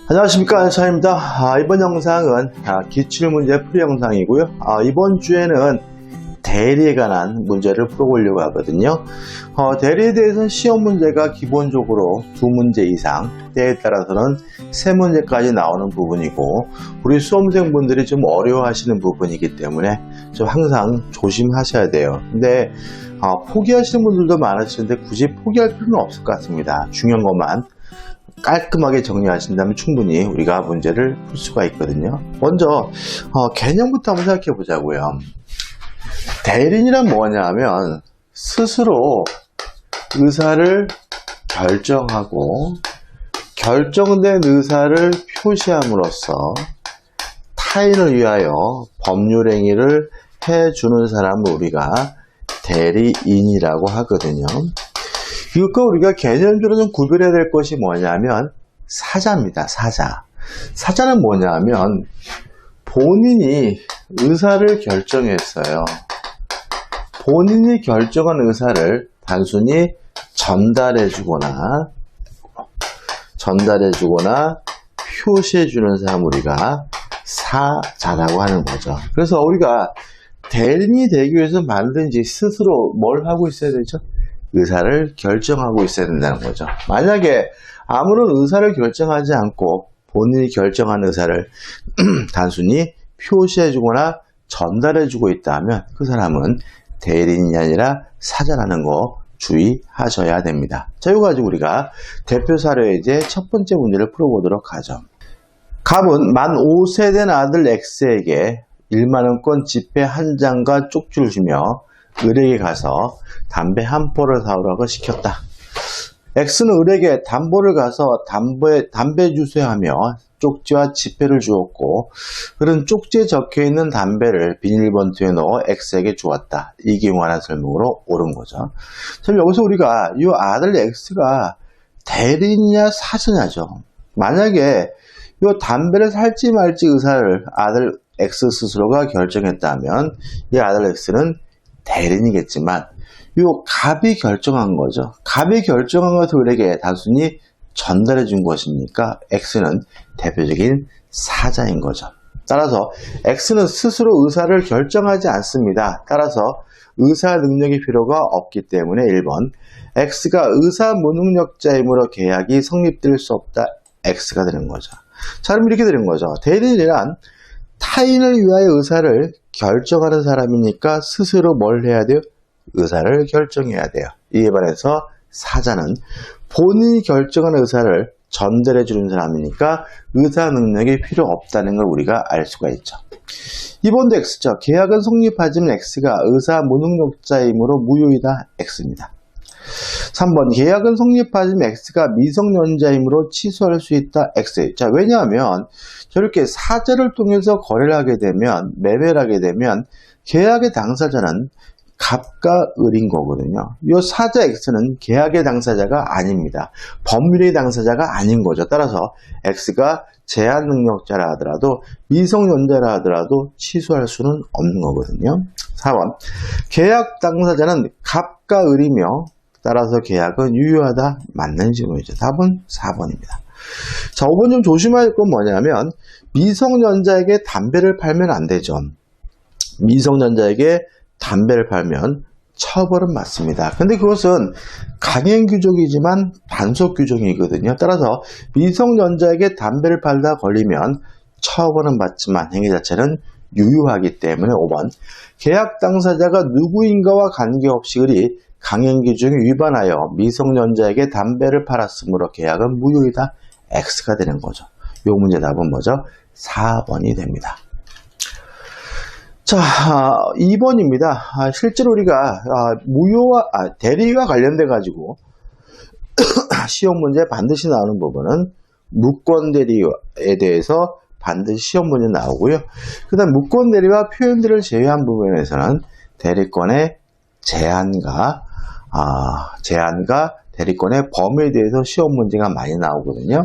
안녕하십니까, 차입니다. 이번 영상은 기출문제 풀이 영상이고요. 이번 주에는 대리에 관한 문제를 풀어보려고 하거든요. 대리에 대해서는 시험 문제가 기본적으로 2문제 이상, 때에 따라서는 3문제까지 나오는 부분이고, 우리 수험생분들이 좀 어려워하시는 부분이기 때문에 좀 항상 조심하셔야 돼요. 근데 포기하시는 분들도 많으시는데 굳이 포기할 필요는 없을 것 같습니다. 중요한 것만 깔끔하게 정리하신다면 충분히 우리가 문제를 풀 수가 있거든요. 먼저 개념부터 한번 생각해 보자고요. 대리인이란 뭐냐면 스스로 의사를 결정하고 결정된 의사를 표시함으로써 타인을 위하여 법률 행위를 해주는 사람을 우리가 대리인이라고 하거든요. 이것과 우리가 개념적으로 좀 구별해야 될 것이 뭐냐면 사자입니다. 사자는 뭐냐면 본인이 의사를 결정했어요. 본인이 결정한 의사를 단순히 전달해주거나 표시해주는 사람 우리가 사자라고 하는 거죠. 그래서 우리가 대리인이 되기 위해서는 반드시 스스로 뭘 하고 있어야 되죠? 의사를 결정하고 있어야 된다는 거죠. 만약에 아무런 의사를 결정하지 않고 본인이 결정한 의사를 단순히 표시해주거나 전달해주고 있다면 그 사람은 대리인이 아니라 사자라는 거 주의하셔야 됩니다. 자, 이거 가지고 우리가 대표 사례의 이제 첫 번째 문제를 풀어보도록 하죠. 갑은 만 5세 된 아들 X에게 1만원권 지폐 한 장과 쪽지를 주며 을에게 가서 담배 한 포를 사오라고 시켰다. X는 을에게 담보를 가서 담배 주세요 하며 쪽지와 지폐를 주었고 을은 쪽지에 적혀있는 담배를 비닐봉투에 넣어 X에게 주었다. 이게 관한 설명으로 옳은 거죠. 그럼 여기서 우리가 이 아들 X가 대리인이냐 사자냐죠. 만약에 이 담배를 살지 말지 의사를 아들 X 스스로가 결정했다면 이 아들 X는 대리인이겠지만 요 갑이 결정한 거죠. 갑이 결정한 것을 을에게 단순히 전달해 준 것이니까 X는 대표적인 사자인 거죠. 따라서 X는 스스로 의사를 결정하지 않습니다. 따라서 의사 능력이 필요가 없기 때문에 1번 X가 의사 무능력자이므로 계약이 성립될 수 없다. X가 되는 거죠. 자, 그럼 이렇게 되는 거죠. 대리인이란 타인을 위하여 의사를 결정하는 사람이니까 스스로 뭘 해야 돼요? 의사를 결정해야 돼요. 이에 반해서 사자는 본인이 결정한 의사를 전달해 주는 사람이니까 의사 능력이 필요 없다는 걸 우리가 알 수가 있죠. 2번도 X죠. 계약은 성립하지만 X가 의사 무능력자이므로 무효이다. X입니다. 3번 계약은 성립하지만 X가 미성년자이므로 취소할 수 있다. X. 자, 왜냐하면 저렇게 사자를 통해서 거래를 하게 되면 매매를 하게 되면 계약의 당사자는 갑과 을인 거거든요. 이 사자 X는 계약의 당사자가 아닙니다. 법률의 당사자가 아닌 거죠. 따라서 X가 제한 능력자라 하더라도 미성년자라 하더라도 취소할 수는 없는 거거든요. 4번 계약 당사자는 갑과 을이며 따라서 계약은 유효하다. 맞는 질문이죠. 답은 4번입니다. 자, 5번 좀 조심할 건 뭐냐면 미성년자에게 담배를 팔면 안 되죠. 미성년자에게 담배를 팔면 처벌은 맞습니다. 근데 그것은 강행 규정이지만 단속 규정이거든요. 따라서 미성년자에게 담배를 팔다 걸리면 처벌은 받지만 행위 자체는 유효하기 때문에 5번 계약 당사자가 누구인가와 관계없이 을이 강행 규정에 위반하여 미성년자에게 담배를 팔았으므로 계약은 무효이다. X가 되는 거죠. 이 문제 답은 뭐죠? 4번이 됩니다. 자, 2번입니다. 실제로 우리가 대리와 관련돼 가지고 시험 문제에 반드시 나오는 부분은 무권 대리에 대해서 반드시 시험 문제 나오고요. 그 다음 무권 대리와 표현들을 제외한 부분에서는 대리권의 제한과 대리권의 범위에 대해서 시험 문제가 많이 나오거든요.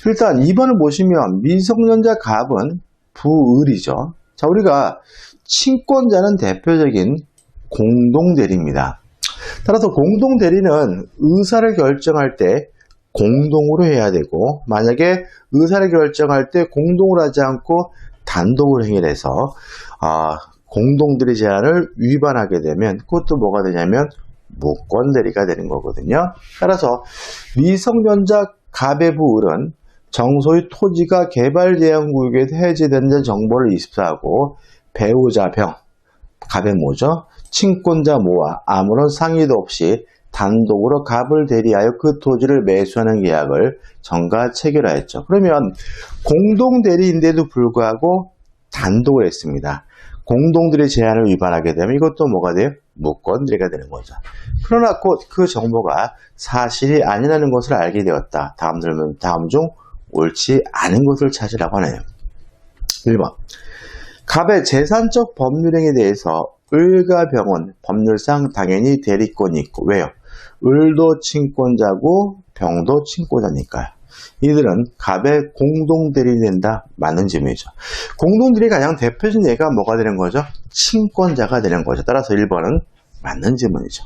일단 2번을 보시면 미성년자 갑은 부을이죠. 자, 우리가 친권자는 대표적인 공동대리입니다. 따라서 공동대리는 의사를 결정할 때 공동으로 해야 되고, 만약에 의사를 결정할 때 공동으로 하지 않고 단독으로 행위를 해서 공동들의 제한을 위반하게 되면 그것도 뭐가 되냐면 무권대리가 되는 거거든요. 따라서 미성년자 가배부을은 정소의 토지가 개발제한구역에 해제된 정보를 입수하고 배우자 병, 가배모죠. 친권자 모와 아무런 상의도 없이 단독으로 갑을 대리하여 그 토지를 매수하는 계약을 정가 체결하였죠. 그러면 공동대리인데도 불구하고 단독을 했습니다. 공동들의 제한을 위반하게 되면 이것도 뭐가 돼요? 무권대리가 되는 거죠. 그러나 곧 그 정보가 사실이 아니라는 것을 알게 되었다. 다음 중 옳지 않은 것을 찾으라고 하네요. 1번. 갑의 재산적 법률행위에 대해서 을과 병은 법률상 당연히 대리권이 있고, 왜요? 을도 친권자고 병도 친권자니까요. 이들은 갑의 공동대리인이 된다. 맞는 질문이죠. 공동대리 가장 대표적인 예가 뭐가 되는 거죠? 친권자가 되는 거죠. 따라서 1번은 맞는 질문이죠.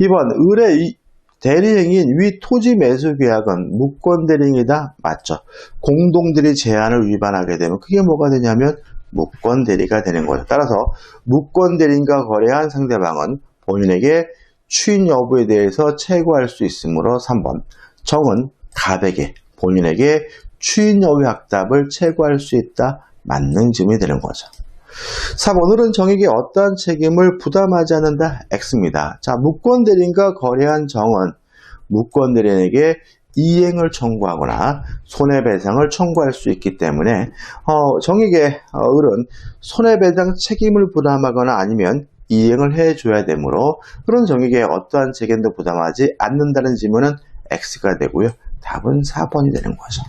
2번, 을의 대리행위인 위 토지 매수 계약은 무권대리행위다. 맞죠. 공동대리 제한을 위반하게 되면 그게 뭐가 되냐면 무권대리가 되는 거죠. 따라서 무권대리인과 거래한 상대방은 본인에게 추인 여부에 대해서 채고할 수 있으므로 3번, 정은 갑에게 본인에게 추인 여부 확답을 채고할 수 있다. 맞는 질문이 되는 거죠. 4번, 을은 정에게 어떠한 책임을 부담하지 않는다. X입니다. 자, 무권대리인과 거래한 정은 무권대리인에게 이행을 청구하거나 손해배상을 청구할 수 있기 때문에 정에게 을은 손해배상 책임을 부담하거나 아니면 이행을 해줘야 되므로 그런 정에게 어떠한 책임도 부담하지 않는다는 질문은 X가 되고요. 답은 4번이 되는 거죠.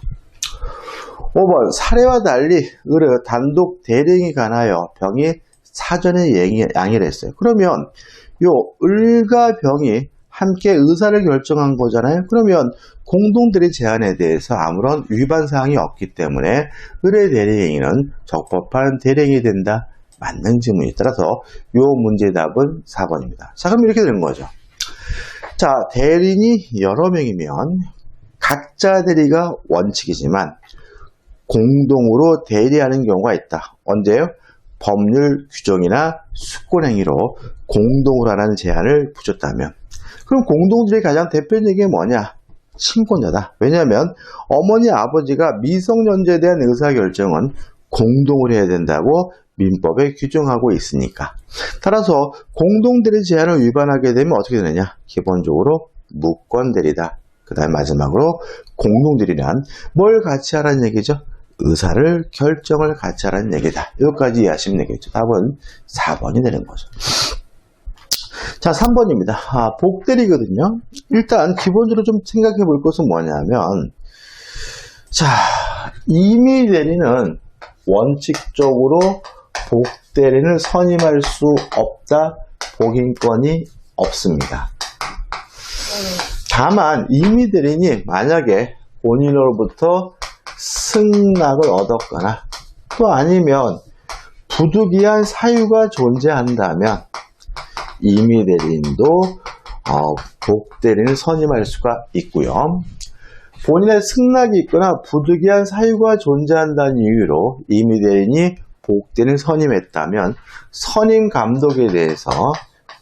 5번, 사례와 달리 을의 단독 대리행위에 관하여 병이 사전에 양해를 했어요. 그러면 요 을과 병이 함께 의사를 결정한 거잖아요. 그러면 공동대리 제한에 대해서 아무런 위반 사항이 없기 때문에 을의 대리행위는 적법한 대리행위 된다. 맞는 질문이 따라서 요 문제의 답은 4번입니다. 자, 그럼 이렇게 되는 거죠. 자, 대리인이 여러 명이면 각자 대리가 원칙이지만 공동으로 대리하는 경우가 있다. 언제요? 법률 규정이나 수권행위로 공동으로 하는 제한을 붙였다면. 그럼 공동들의 가장 대표적인 게 뭐냐? 친권자다. 왜냐하면 어머니, 아버지가 미성년자에 대한 의사결정은 공동으로 해야 된다고 민법에 규정하고 있으니까. 따라서 공동대리 제한을 위반하게 되면 어떻게 되느냐? 기본적으로 무권대리다. 그 다음에 마지막으로 공동대리란 뭘 같이 하라는 얘기죠? 의사를 결정을 같이 하라는 얘기다. 이것까지 이해하시면 되겠죠. 답은 4번이 되는 거죠. 자, 3번입니다. 복대리거든요. 일단 기본적으로 좀 생각해 볼 것은 뭐냐면, 자, 임의대리는 원칙적으로 복대리를 선임할 수 없다. 복인권이 없습니다. 다만 임의대리인이 만약에 본인으로부터 승낙을 얻었거나 또 아니면 부득이한 사유가 존재한다면 임의대리인도 복대리인을 선임할 수가 있고요. 본인의 승낙이 있거나 부득이한 사유가 존재한다는 이유로 임의대리인이 복대리인을 선임했다면 선임 감독에 대해서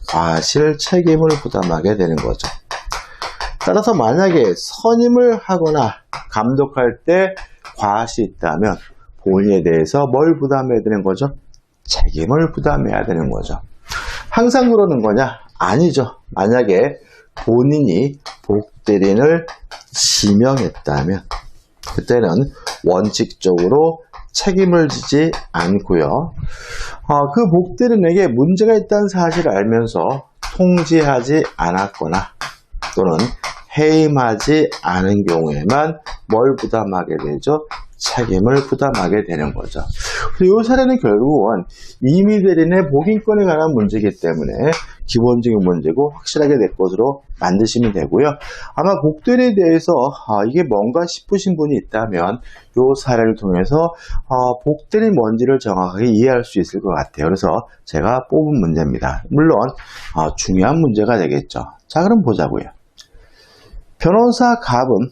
과실 책임을 부담하게 되는 거죠. 따라서 만약에 선임을 하거나 감독할 때 과실이 있다면 본인에 대해서 뭘 부담해야 되는 거죠? 책임을 부담해야 되는 거죠. 항상 그러는 거냐? 아니죠. 만약에 본인이 복대리인을 지명했다면 그때는 원칙적으로 책임을 지지 않고요. 그 복대리인에게 문제가 있다는 사실을 알면서 통지하지 않았거나 또는 해임하지 않은 경우에만 뭘 부담하게 되죠? 책임을 부담하게 되는 거죠. 이 사례는 결국은 임의대리인의 복인권에 관한 문제이기 때문에 기본적인 문제고 확실하게 될 것으로 만드시면 되고요. 아마 복대리에 대해서 이게 뭔가 싶으신 분이 있다면 이 사례를 통해서 복대리 뭔지를 정확하게 이해할 수 있을 것 같아요. 그래서 제가 뽑은 문제입니다. 물론 중요한 문제가 되겠죠. 자, 그럼 보자고요. 변호사 갑은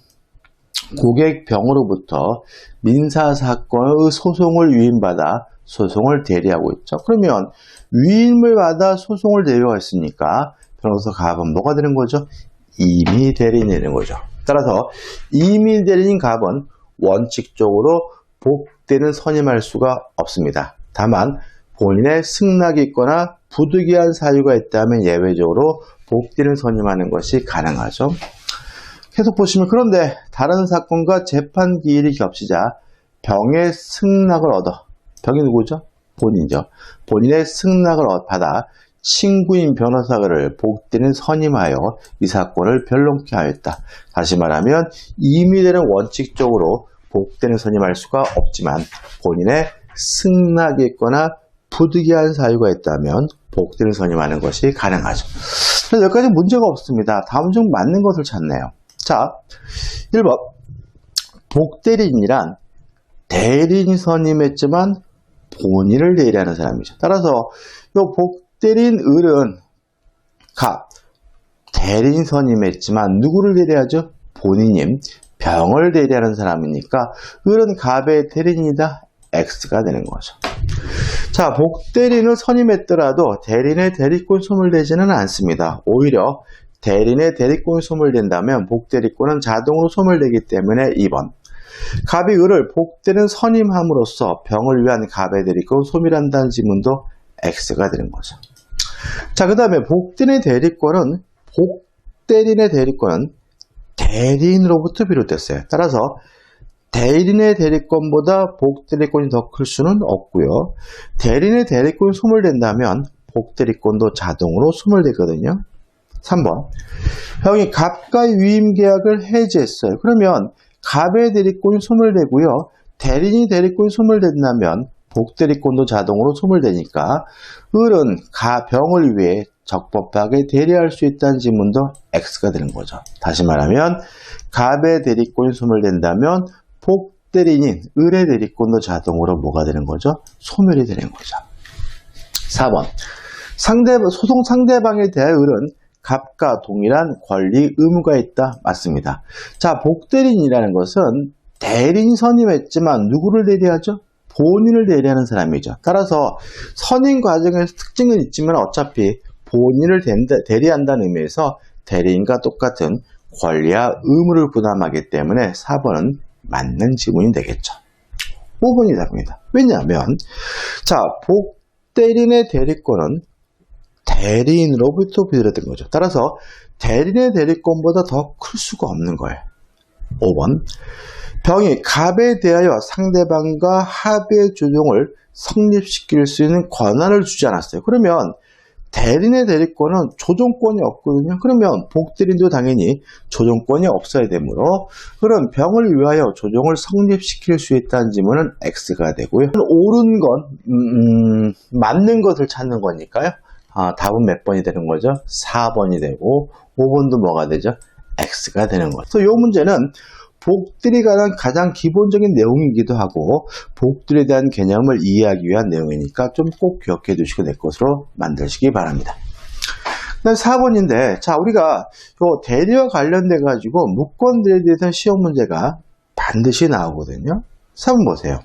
고객 병으로부터 민사사건의 소송을 위임받아 소송을 대리하고 있죠. 그러면 위임을 받아 소송을 대리하고 있으니까 변호사 갑은 뭐가 되는 거죠? 임의 대리인이 되는 거죠. 따라서 임의 대리인 갑은 원칙적으로 복대리인을 선임할 수가 없습니다. 다만 본인의 승낙이 있거나 부득이한 사유가 있다면 예외적으로 복대리인을 선임하는 것이 가능하죠. 계속 보시면 그런데 다른 사건과 재판 기일이 겹치자 병의 승낙을 얻어, 병이 누구죠? 본인이죠. 본인의 승낙을 받아 친구인 변호사를 복대리인 선임하여 이 사건을 변론케 하였다. 다시 말하면 임의대리는 원칙적으로 복대리인 선임할 수가 없지만 본인의 승낙이 있거나 부득이한 사유가 있다면 복대리인 선임하는 것이 가능하죠. 그래서 여기까지 문제가 없습니다. 다음 중 맞는 것을 찾네요. 자, 1번 복대리인이란 대리인이 선임했지만 본인을 대리하는 사람이죠. 따라서 이 복대리인 을은 갑, 대리인 선임했지만 누구를 대리하죠? 본인인 병을 대리하는 사람이니까 을은 갑의 대리인이다. X가 되는 거죠. 자, 복대리인을 선임했더라도 대리인의 대리권 소멸되지는 않습니다. 오히려 대리인의 대리권이 소멸된다면 복대리권은 자동으로 소멸되기 때문에 2번. 갑이 을을 복대리인 선임함으로써 병을 위한 갑의 대리권 소멸한다는 지문도 X가 되는 거죠. 자, 그 다음에 복대리인의 대리권은 대리인으로부터 비롯됐어요. 따라서 대리인의 대리권보다 복대리권이 더 클 수는 없고요. 대리인의 대리권이 소멸된다면 복대리권도 자동으로 소멸되거든요. 3번. 형이 갑과의 위임 계약을 해지했어요. 그러면 갑의 대리권이 소멸되고요. 대리인이 대리권이 소멸된다면 복대리권도 자동으로 소멸되니까 을은 병을 위해 적법하게 대리할 수 있다는 지문도 X가 되는 거죠. 다시 말하면 갑의 대리권이 소멸된다면 복대리인인 을의 대리권도 자동으로 뭐가 되는 거죠? 소멸이 되는 거죠. 4번. 소송 상대방에 대해 을은 갑과 동일한 권리, 의무가 있다. 맞습니다. 자, 복대리인이라는 것은 대리인 선임했지만 누구를 대리하죠? 본인을 대리하는 사람이죠. 따라서 선임 과정에서 특징은 있지만 어차피 본인을 대리한다는 의미에서 대리인과 똑같은 권리와 의무를 부담하기 때문에 4번은 맞는 지문이 되겠죠. 5번이 답입니다. 왜냐하면 자, 복대리인의 대리권은 대리인으로부터 비롯된 거죠. 따라서 대리인의 대리권보다 더 클 수가 없는 거예요. 5번. 병이 갑에 대하여 상대방과 합의 조정을 성립시킬 수 있는 권한을 주지 않았어요. 그러면 대리인의 대리권은 조정권이 없거든요. 그러면 복대리인도 당연히 조정권이 없어야 되므로 그럼 병을 위하여 조정을 성립시킬 수 있다는 지문은 X가 되고요. 옳은 건 맞는 것을 찾는 거니까요. 답은 몇 번이 되는 거죠? 4번이 되고 5번도 뭐가 되죠? X가 되는 거죠. 그래서 이 문제는 복들에 관한 가장 기본적인 내용이기도 하고 복들에 대한 개념을 이해하기 위한 내용이니까 좀 꼭 기억해 두시고 내 것으로 만드시기 바랍니다. 그 다음 4번인데 자, 우리가 요 대리와 관련돼 가지고 무권들에 대해서 시험 문제가 반드시 나오거든요. 4번 보세요.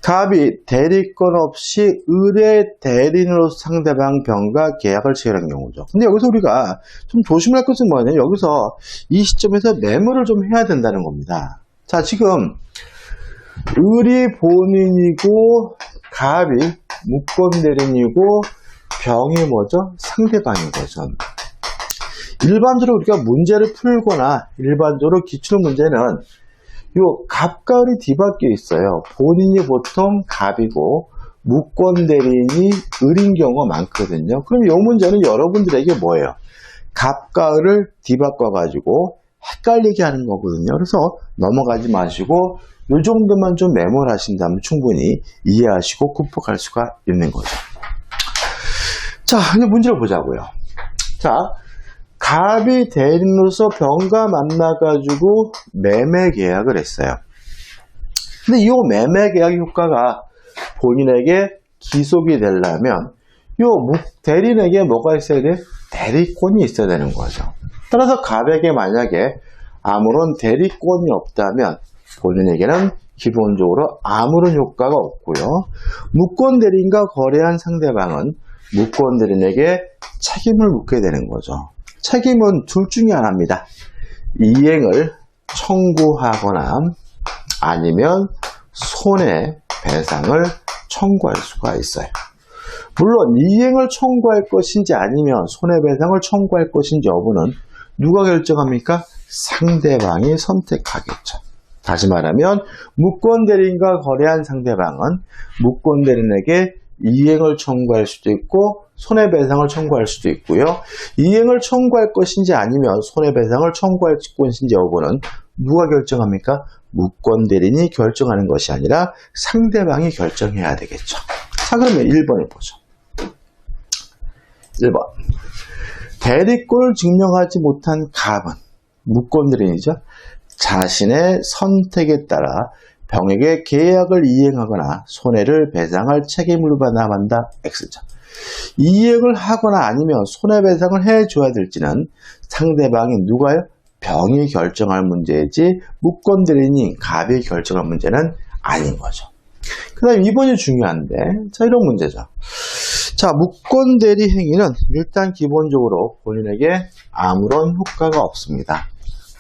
갑이 대리권 없이 을의 대리인으로서 상대방 병과 계약을 체결한 경우죠. 근데 여기서 우리가 좀 조심할 것은 뭐냐면 여기서 이 시점에서 메모를 좀 해야 된다는 겁니다. 자, 지금 을이 본인이고 갑이 무권 대리인이고 병이 뭐죠? 상대방인 거죠. 일반적으로 우리가 문제를 풀거나 일반적으로 기출 문제는 요 갑과 을이 뒤바뀌어 있어요. 본인이 보통 갑이고 무권 대리인이 을인 경우가 많거든요. 그럼 이 문제는 여러분들에게 뭐예요? 갑과 을을 뒤바꿔 가지고 헷갈리게 하는 거거든요. 그래서 넘어가지 마시고 이 정도만 좀 메모를 하신다면 충분히 이해하시고 극복할 수가 있는 거죠. 자, 이제 문제를 보자고요. 자, 갑이 대리인으로서 병과 만나가지고 매매 계약을 했어요. 근데 이 매매 계약 효과가 본인에게 기속이 되려면 이 대리인에게 뭐가 있어야 돼? 대리권이 있어야 되는 거죠. 따라서 갑에게 만약에 아무런 대리권이 없다면 본인에게는 기본적으로 아무런 효과가 없고요. 무권 대리인과 거래한 상대방은 무권 대리인에게 책임을 묻게 되는 거죠. 책임은 둘 중에 하나입니다. 이행을 청구하거나 아니면 손해배상을 청구할 수가 있어요. 물론 이행을 청구할 것인지 아니면 손해배상을 청구할 것인지 여부는 누가 결정합니까? 상대방이 선택하겠죠. 다시 말하면 무권대리인과 거래한 상대방은 무권대리인에게 이행을 청구할 수도 있고 손해배상을 청구할 수도 있고요. 이행을 청구할 것인지 아니면 손해배상을 청구할 것인지 여부는 누가 결정합니까? 무권대리인이 결정하는 것이 아니라 상대방이 결정해야 되겠죠. 자, 그러면 1번을 보죠. 1번. 대리권을 증명하지 못한 갑은 무권대리인이죠. 자신의 선택에 따라 병에게 계약을 이행하거나 손해를 배상할 책임을 부담한다. X죠. 이행을 하거나 아니면 손해배상을 해줘야 될지는 상대방이 누가요? 병이 결정할 문제이지 무권대리인이 갑이 결정할 문제는 아닌 거죠. 그 다음에 2번이 중요한데, 자, 이런 문제죠. 자, 무권대리 행위는 일단 기본적으로 본인에게 아무런 효과가 없습니다.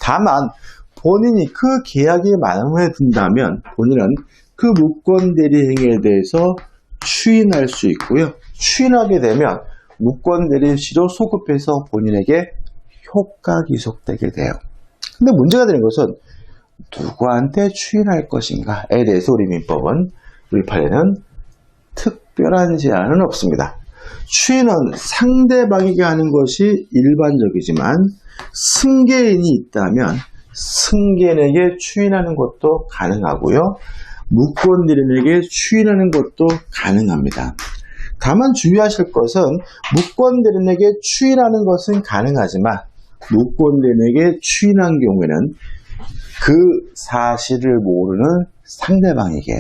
다만 본인이 그 계약이 마음에 든다면 본인은 그 무권대리 행위에 대해서 추인할 수 있고요. 추인하게 되면 무권대리 시로 소급해서 본인에게 효과 기속되게 돼요. 근데 문제가 되는 것은 누구한테 추인할 것인가에 대해서 우리 민법은, 우리 판례는 특별한 제한은 없습니다. 추인은 상대방에게 하는 것이 일반적이지만 승계인이 있다면 승계인에게 추인하는 것도 가능하고요. 무권대리인에게 추인하는 것도 가능합니다. 다만 주의하실 것은 무권대리인에게 추인하는 것은 가능하지만 무권대리인에게 추인한 경우에는 그 사실을 모르는 상대방에게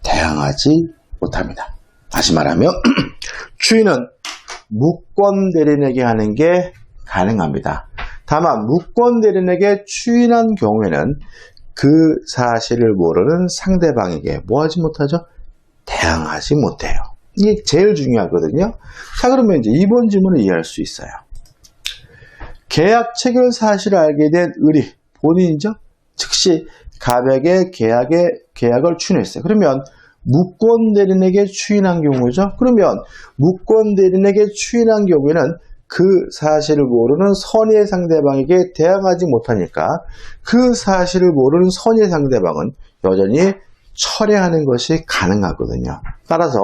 대항하지 못합니다. 다시 말하면 추인은 무권대리인에게 하는 게 가능합니다. 다만 무권대리인에게 추인한 경우에는 그 사실을 모르는 상대방에게 뭐하지 못하죠? 대항하지 못해요. 이게 제일 중요하거든요. 자, 그러면 이제 2번 질문을 이해할 수 있어요. 계약 체결 사실을 알게 된 을이 본인이죠? 즉시 갑에게 계약을 추인했어요. 그러면 무권대리인에게 추인한 경우죠. 그러면 무권대리인에게 추인한 경우에는 그 사실을 모르는 선의의 상대방에게 대항하지 못하니까 그 사실을 모르는 선의의 상대방은 여전히 철회하는 것이 가능하거든요. 따라서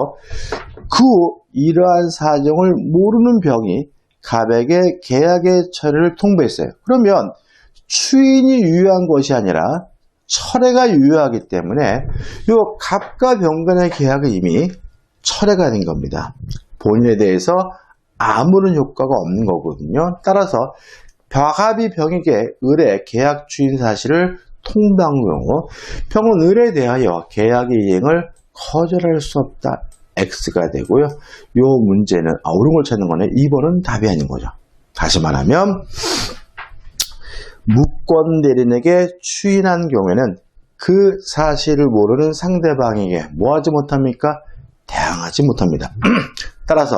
이러한 사정을 모르는 병이 갑에게 계약의 철회를 통보했어요. 그러면 추인이 유효한 것이 아니라 철회가 유효하기 때문에 이 갑과 병 간의 계약은 이미 철회가 된 겁니다. 본인에 대해서 아무런 효과가 없는 거거든요. 따라서 갑이 병에게 을의 계약 추인 사실을 통보한 경우 병은 을에 대하여 계약의 이행을 거절할 수 없다. X가 되고요. 이 문제는 옳은 걸 찾는 거네. 2번은 답이 아닌 거죠. 다시 말하면 무권대리인에게 추인한 경우에는 그 사실을 모르는 상대방에게 뭐하지 못합니까? 대항하지 못합니다. 따라서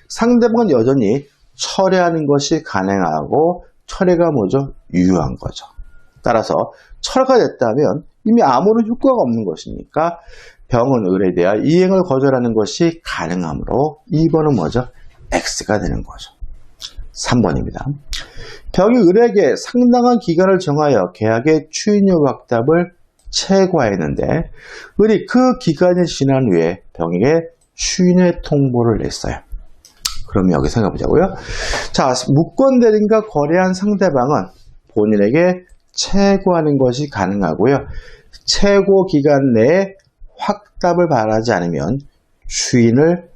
상대방은 여전히 철회하는 것이 가능하고 철회가 뭐죠? 유효한 거죠. 따라서 철회가 됐다면 이미 아무런 효과가 없는 것이니까 병은 을에 대한 이행을 거절하는 것이 가능하므로 2번은 뭐죠? X가 되는 거죠. 3번입니다. 병이 을에게 상당한 기간을 정하여 계약의 추인료 확답을 채과했는데 을이 그 기간이 지난 후에 병에게 추인의 통보를 냈어요. 그럼 여기 생각해 보자고요. 자, 무권대리인과 거래한 상대방은 본인에게 채고하는 것이 가능하고요. 채고 기간 내에 확답을 바라지 않으면 추인을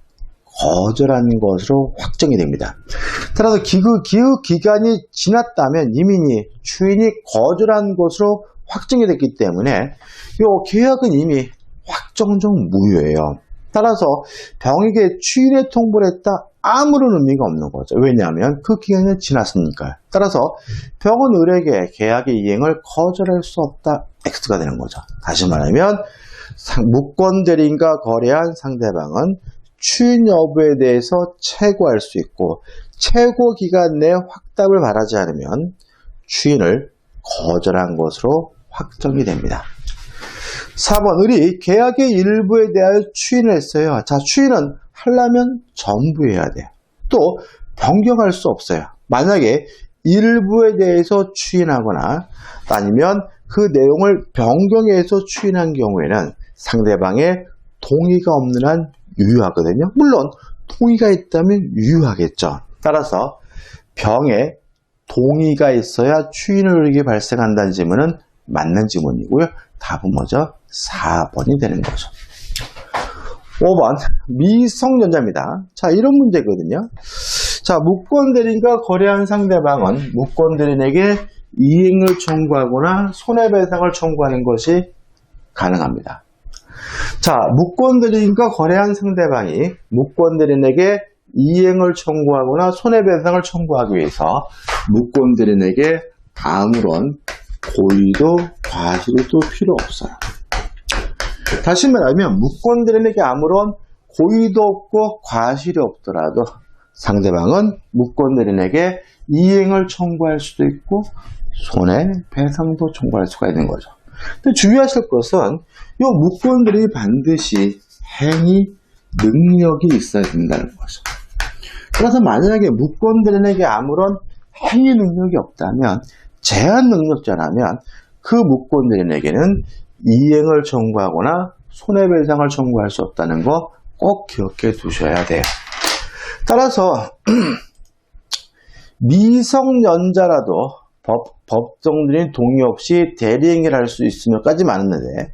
거절하는 것으로 확정이 됩니다. 따라서 기후 기간이 지났다면 이미 추인이 거절한 것으로 확정이 됐기 때문에 이 계약은 이미 확정적 무효예요. 따라서 병에게 추인의 통보를 했다? 아무런 의미가 없는 거죠. 왜냐하면 그 기간이 지났으니까요. 따라서 병은 을에게 계약의 이행을 거절할 수 없다. X가 되는 거죠. 다시 말하면 무권 대리인과 거래한 상대방은 추인 여부에 대해서 최고할 수 있고 최고 기간 내 확답을 바라지 않으면 추인을 거절한 것으로 확정이 됩니다. 4번 을이 계약의 일부에 대하여 추인을 했어요. 자, 추인은 하려면 전부 해야 돼요. 또 변경할 수 없어요. 만약에 일부에 대해서 추인하거나 아니면 그 내용을 변경해서 추인한 경우에는 상대방의 동의가 없는 한 유효하거든요. 물론 동의가 있다면 유효하겠죠. 따라서 병에 동의가 있어야 추인 효력이 발생한다는 지문은 맞는 지문이고요. 답은 뭐죠? 4번이 되는 거죠. 5번 미성년자입니다. 자, 이런 문제거든요. 자, 무권 대리인과 거래한 상대방은 무권 대리인에게 이행을 청구하거나 손해배상을 청구하는 것이 가능합니다. 자, 무권 대리인과 거래한 상대방이 무권 대리인에게 이행을 청구하거나 손해배상을 청구하기 위해서 무권 대리인에게 아무런 고의도 과실도 필요 없어요. 다시 말하면 무권 대리인에게 아무런 고의도 없고 과실이 없더라도 상대방은 무권 대리인에게 이행을 청구할 수도 있고 손해배상도 청구할 수가 있는 거죠. 근데 주의하실 것은 이 무권 대리인이 반드시 행위 능력이 있어야 된다는 거죠. 그래서 만약에 무권 대리인에게 아무런 행위 능력이 없다면 제한 능력자라면 그 무권 대리인에게는 이행을 청구하거나 손해배상을 청구할 수 없다는 거 꼭 기억해 두셔야 돼요. 따라서 미성년자라도 법정들인 동의 없이 대리행위를 할 수 있으면까지 맞는데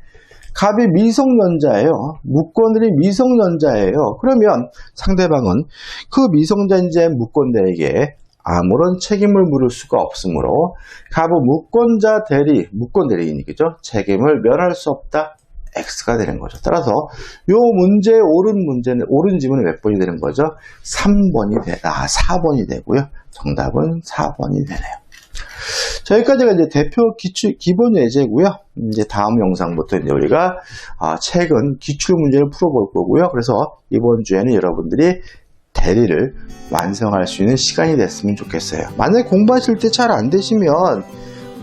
갑이 미성년자예요. 무권들이 미성년자예요. 그러면 상대방은 그 미성년자인 무권자에게 아무런 책임을 물을 수가 없으므로 갑은 무권자 대리, 무권 대리인이죠. 책임을 면할 수 없다. X가 되는 거죠. 따라서 요 문제의 옳은 지문은 몇 번이 되는 거죠? 4번이 되고요. 정답은 4번이 되네요. 자, 여기까지가 이제 대표 기본 예제고요. 이제 다음 영상부터 이제 우리가 최근 기출 문제를 풀어볼 거고요. 그래서 이번 주에는 여러분들이 대리를 완성할 수 있는 시간이 됐으면 좋겠어요. 만약에 공부하실 때 잘 안 되시면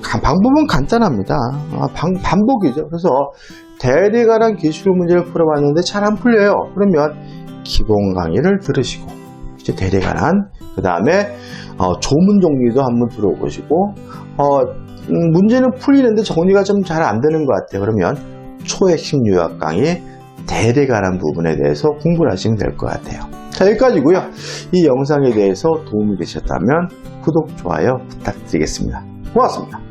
방법은 간단합니다. 반복이죠. 그래서 대리에 관한 기출 문제를 풀어봤는데 잘 안 풀려요. 그러면 기본 강의를 들으시고 이제 대리에 관한 그 다음에 조문 정리도 한번 들어보시고 문제는 풀리는데 정리가 좀 잘 안 되는 것 같아요. 그러면 초핵심 요약 강의 대리에 관한 부분에 대해서 공부를 하시면 될 것 같아요. 자, 여기까지고요. 이 영상에 대해서 도움이 되셨다면 구독, 좋아요 부탁드리겠습니다. 고맙습니다.